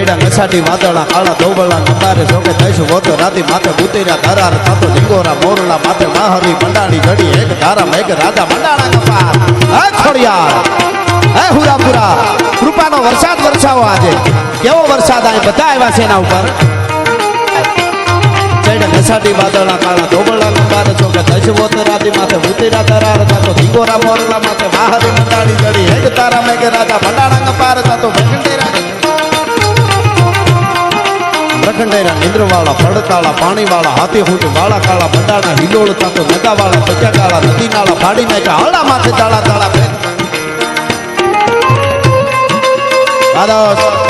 ચૈડા નસાટી વાદળા કાળા ધોબળા નંબારે જોકે થઈશું ગોતો રાતી માથે ઉતર્યા ધરાર થતો ઢીંગોરા મોરલા માથે માહરી મંડાણી ઘડી એક ધારા મેઘ રાજા મંડાણા કપાર હે ખોડિયાર હે હુરાપુરા કૃપાનો વરસાદ વરસાવો આજે કેવો વરસાદ આ બધા આવ્યા છે એના ઉપર ચૈડા નસાટી વાદળા કાળા ધોબળા નંબારે જોકે થઈશું ગોતો રાતી માથે ઉતર્યા ધરાર થતો ઢીંગોરા મોરલા માથે માહરી મંડાણી ઘડી એક ધારા મેઘ રાજા મંડાણા કપાર થતો પ્રખંડેરા નિંદ્રવાળા પડતાળા પાણીવાળા હાથી હુંટ વાળા કાળા બંડાણા હિલોળ તાતો નગાવાળા પચાકાળા નદી નાળા ફાડી નાખ્યા હળા માથે તાળા તાળા